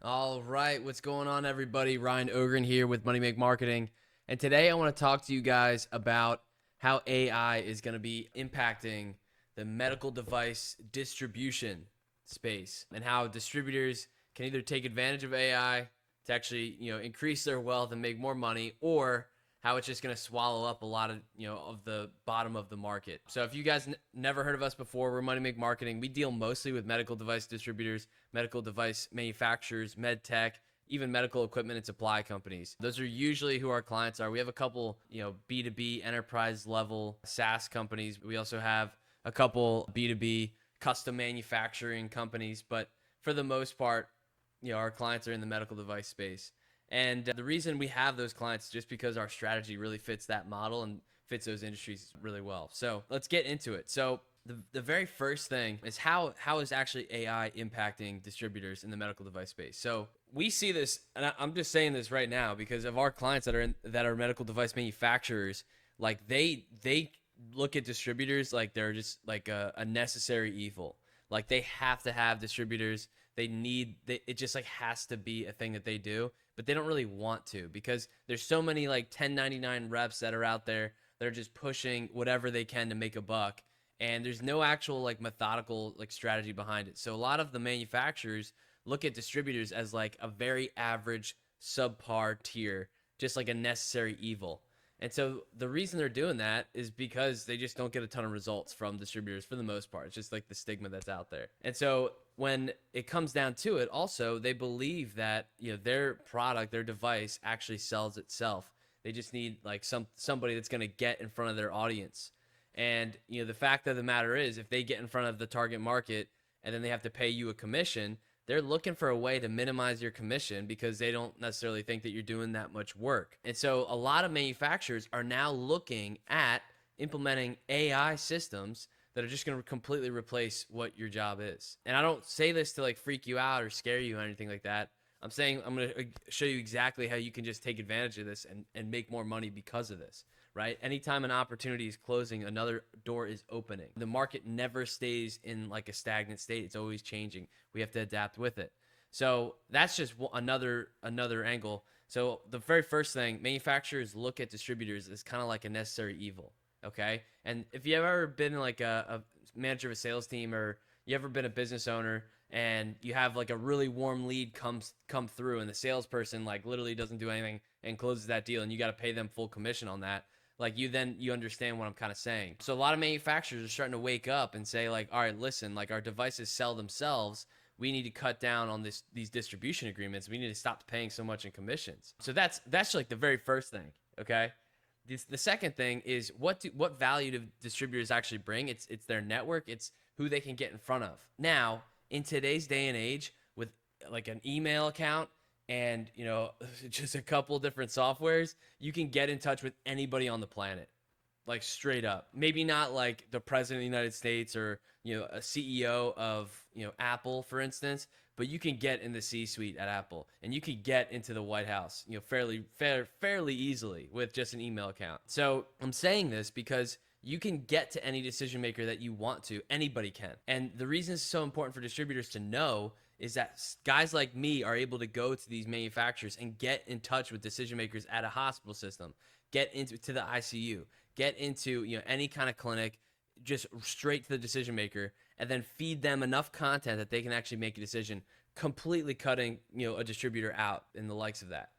All right, what's going on, everybody? Ryan Ogren here with Money Make Marketing. And today I want to talk to you guys about how AI is going to be impacting the medical device distribution space and how distributors can either take advantage of AI to actually, increase their wealth and make more money, or how it's just going to swallow up a lot of, of the bottom of the market. So if you guys never heard of us before, we're Money Make Marketing. We deal mostly with medical device distributors, medical device manufacturers, med tech, even medical equipment and supply companies. Those are usually who our clients are. We have a couple, B2B enterprise level SaaS companies. We also have a couple B2B custom manufacturing companies, but for the most part, our clients are in the medical device space. And the reason we have those clients is just because our strategy really fits that model and fits those industries really well. So let's get into it. So the very first thing is how is actually AI impacting distributors in the medical device space. So we see this, and I'm just saying this right now because of our clients that are medical device manufacturers. Like they look at distributors like they're just like a necessary evil. Like they have to have distributors. It just like has to be a thing that they do, but they don't really want to because there's so many like 1099 reps that are out there that are just pushing whatever they can to make a buck, and there's no actual like methodical like strategy behind it. So a lot of the manufacturers look at distributors as like a very average subpar tier, just like a necessary evil. And so the reason they're doing that is because they just don't get a ton of results from distributors for the most part. It's just like the stigma that's out there. And so when it comes down to it, also they believe that their product, their device actually sells itself. They just need like somebody that's going to get in front of their audience. And the fact of the matter is, if they get in front of the target market and then they have to pay you a commission, they're looking for a way to minimize your commission because they don't necessarily think that you're doing that much work. And so a lot of manufacturers are now looking at implementing AI systems that are just going to completely replace what your job is. And I don't say this to like freak you out or scare you or anything like that. I'm saying I'm going to show you exactly how you can just take advantage of this and make more money because of this, right? Anytime an opportunity is closing, another door is opening. The market never stays in like a stagnant state. It's always changing. We have to adapt with it. So that's just another angle. So the very first thing, manufacturers look at distributors as kind of like a necessary evil, okay? And if you've ever been like a manager of a sales team, or you ever been a business owner and you have like a really warm lead come through and the salesperson like literally doesn't do anything and closes that deal, and you got to pay them full commission on that, like you understand what I'm kind of saying. So a lot of manufacturers are starting to wake up and say like, all right, listen, like our devices sell themselves. We need to cut down on these distribution agreements. We need to stop paying so much in commissions. So that's like the very first thing, okay? The second thing is what value do distributors actually bring? It's their network. It's who they can get in front of. Now, in today's day and age, with like an email account and just a couple different softwares, you can get in touch with anybody on the planet, like straight up. Maybe not like the president of the United States or a CEO of Apple, for instance, but you can get in the C-suite at Apple, and you can get into the White House, fairly easily with just an email account. So I'm saying this because you can get to any decision maker that you want to. Anybody can. And the reason it's so important for distributors to know is that guys like me are able to go to these manufacturers and get in touch with decision makers at a hospital system, get into the ICU, get into any kind of clinic, just straight to the decision maker, and then feed them enough content that they can actually make a decision, completely cutting a distributor out and the likes of that.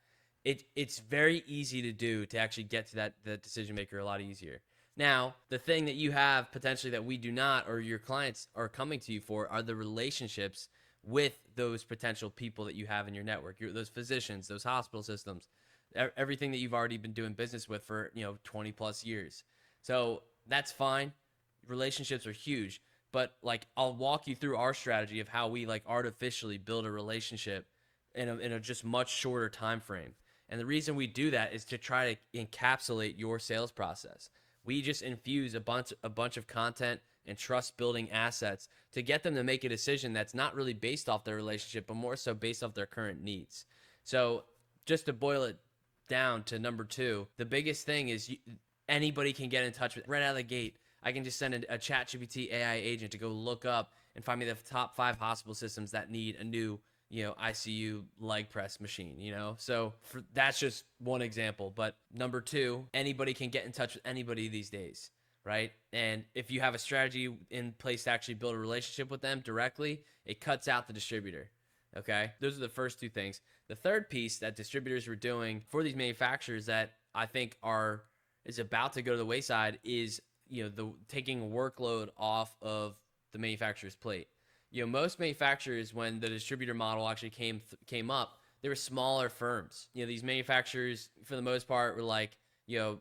It's very easy to do, to actually get to the decision maker a lot easier. Now, the thing that you have potentially that we do not, or your clients are coming to you for, are the relationships with those potential people that you have in your network, those physicians, those hospital systems, everything that you've already been doing business with for 20 plus years. So that's fine. Relationships are huge, but like I'll walk you through our strategy of how we like artificially build a relationship in a just much shorter time frame. And the reason we do that is to try to encapsulate your sales process. We just infuse a bunch of content and trust building assets to get them to make a decision that's not really based off their relationship, but more so based off their current needs. So just to boil it down to number two, the biggest thing is anybody can get in touch with right out of the gate. I can just send a ChatGPT AI agent to go look up and find me the top 5 hospital systems that need a new ICU leg press machine, So that's just one example. But number two, anybody can get in touch with anybody these days, right? And if you have a strategy in place to actually build a relationship with them directly, it cuts out the distributor. Okay. Those are the first two things. The third piece that distributors were doing for these manufacturers that I think is about to go to the wayside is, the taking workload off of the manufacturer's plate. Most manufacturers, when the distributor model actually came up, they were smaller firms. These manufacturers, for the most part, were like, kind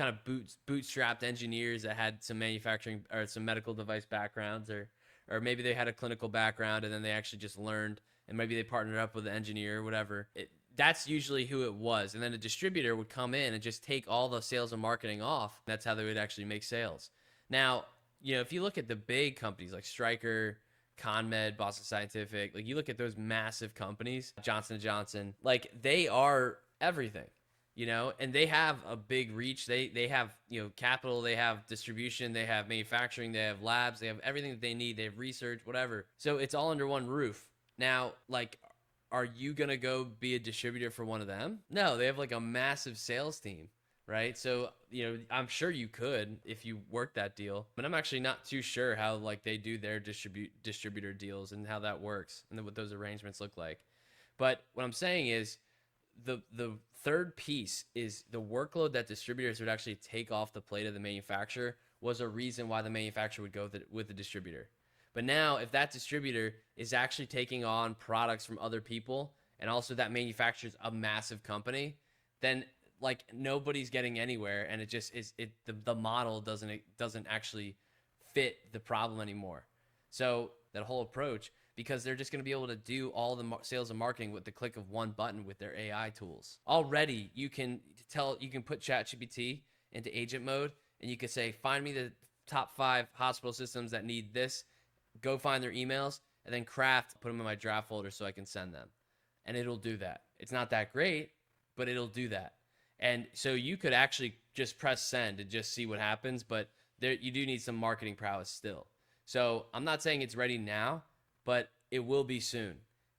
of bootstrapped engineers that had some manufacturing or some medical device backgrounds, or maybe they had a clinical background and then they actually just learned, and maybe they partnered up with an engineer or whatever. That's usually who it was. And then a distributor would come in and just take all the sales and marketing off. That's how they would actually make sales. Now, if you look at the big companies like Stryker, ConMed, Boston Scientific, like you look at those massive companies, Johnson & Johnson, like they are everything, and they have a big reach. They have, capital, they have distribution, they have manufacturing, they have labs, they have everything that they need. They have research, whatever. So it's all under one roof. Now, like, are you going to go be a distributor for one of them? No, they have like a massive sales team, right? So, I'm sure you could if you work that deal, but I'm actually not too sure how like they do their distributor deals and how that works and what those arrangements look like. But what I'm saying is the third piece is the workload that distributors would actually take off the plate of the manufacturer was a reason why the manufacturer would go with the distributor. But now, if that distributor is actually taking on products from other people, and also that manufacturer's a massive company, then like nobody's getting anywhere, and it just is the model doesn't actually fit the problem anymore. So that whole approach, because they're just going to be able to do all the sales and marketing with the click of one button with their AI tools. Already, you can put ChatGPT into agent mode, and you can say, find me the top 5 hospital systems that need this. Go find their emails, and then put them in my draft folder so I can send them. And it'll do that. It's not that great, but it'll do that. And so you could actually just press send and just see what happens, but you do need some marketing prowess still. So I'm not saying it's ready now, but it will be soon.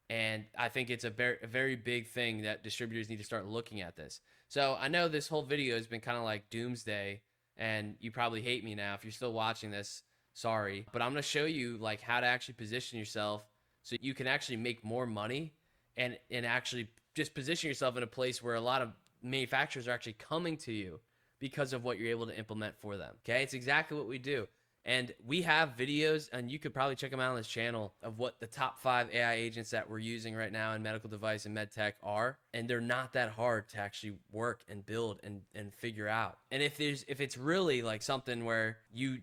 And I think it's a very big thing that distributors need to start looking at this. So I know this whole video has been kind of like doomsday, and you probably hate me now if you're still watching this. Sorry, but I'm going to show you like how to actually position yourself so you can actually make more money and actually just position yourself in a place where a lot of manufacturers are actually coming to you because of what you're able to implement for them. Okay, it's exactly what we do. And we have videos, and you could probably check them out on this channel, of what the top 5 AI agents that we're using right now in medical device and med tech are. And they're not that hard to actually work and build and figure out. And if it's really like something where you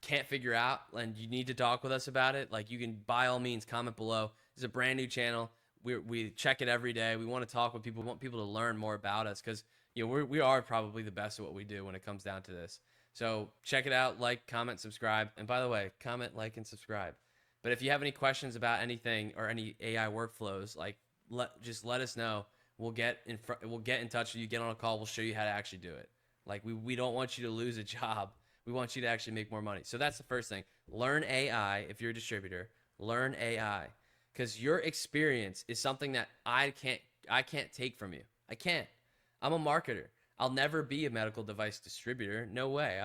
can't figure out and you need to talk with us about it, like you can by all means comment below. It's a brand new channel. We check it every day. We want to talk with people. We want people to learn more about us because we are probably the best at what we do when it comes down to this. So check it out, like, comment, subscribe. And by the way, comment, like, and subscribe. But if you have any questions about anything or any AI workflows, like just let us know. We'll get in touch with you, get on a call. We'll show you how to actually do it. Like we don't want you to lose a job. We want you to actually make more money. So that's the first thing. Learn AI. If you're a distributor, learn AI, because your experience is something that I can't take from you. I can't. I'm a marketer. I'll never be a medical device distributor. No way.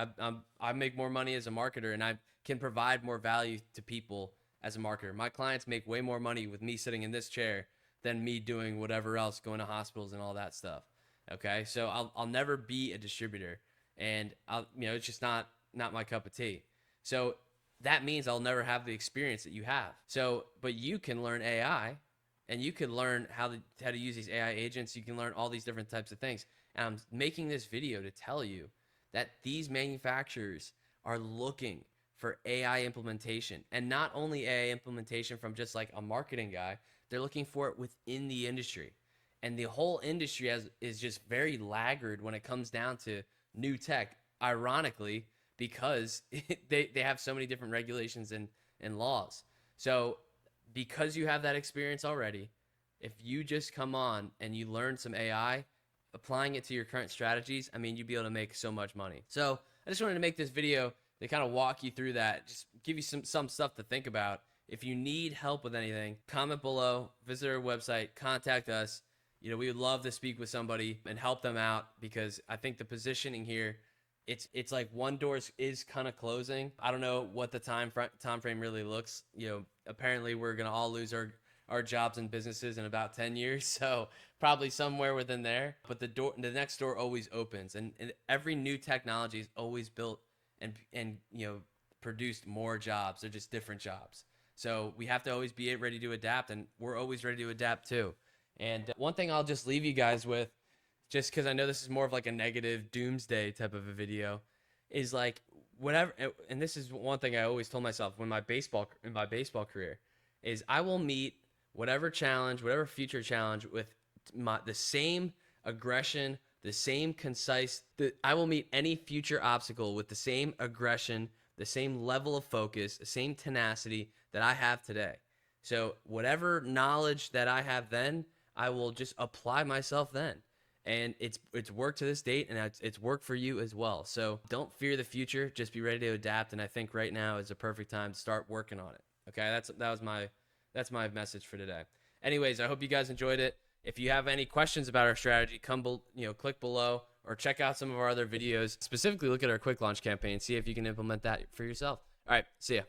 I make more money as a marketer, and I can provide more value to people as a marketer. My clients make way more money with me sitting in this chair than me doing whatever else, going to hospitals and all that stuff. Okay, so I'll never be a distributor, and it's just not my cup of tea. So that means I'll never have the experience that you have. So, but you can learn AI, and you can learn how to use these AI agents. You can learn all these different types of things. And I'm making this video to tell you that these manufacturers are looking for AI implementation, and not only AI implementation from just like a marketing guy. They're looking for it within the industry. And the whole industry is just very laggard when it comes down to new tech, ironically, because they have so many different regulations and laws. So because you have that experience already, if you just come on and you learn some AI, applying it to your current strategies, I mean, you'd be able to make so much money. So I just wanted to make this video to kind of walk you through that, just give you some stuff to think about if you need help with anything, comment below, visit our website, contact us. We would love to speak with somebody and help them out, because I think the positioning here, it's like one door is kind of closing. I don't know what the time frame really looks. Apparently we're gonna all lose our jobs and businesses in about 10 years, so probably somewhere within there. But the next door always opens, and every new technology is always built and produced more jobs. They're just different jobs. So we have to always be ready to adapt, and we're always ready to adapt too. And one thing I'll just leave you guys with, just because I know this is more of like a negative doomsday type of a video, is like whatever. And this is one thing I always told myself in my baseball career, is I will meet whatever challenge, whatever future challenge, with the same aggression, the same concise. I will meet any future obstacle with the same aggression, the same level of focus, the same tenacity that I have today. So whatever knowledge that I have then, I will just apply myself then. And it's worked to this date, and it's worked for you as well. So don't fear the future, just be ready to adapt. And I think right now is a perfect time to start working on it. Okay, that's my message for today. Anyways, I hope you guys enjoyed it. If you have any questions about our strategy, click below, or check out some of our other videos. Specifically, look at our quick launch campaign, see if you can implement that for yourself. All right, see ya.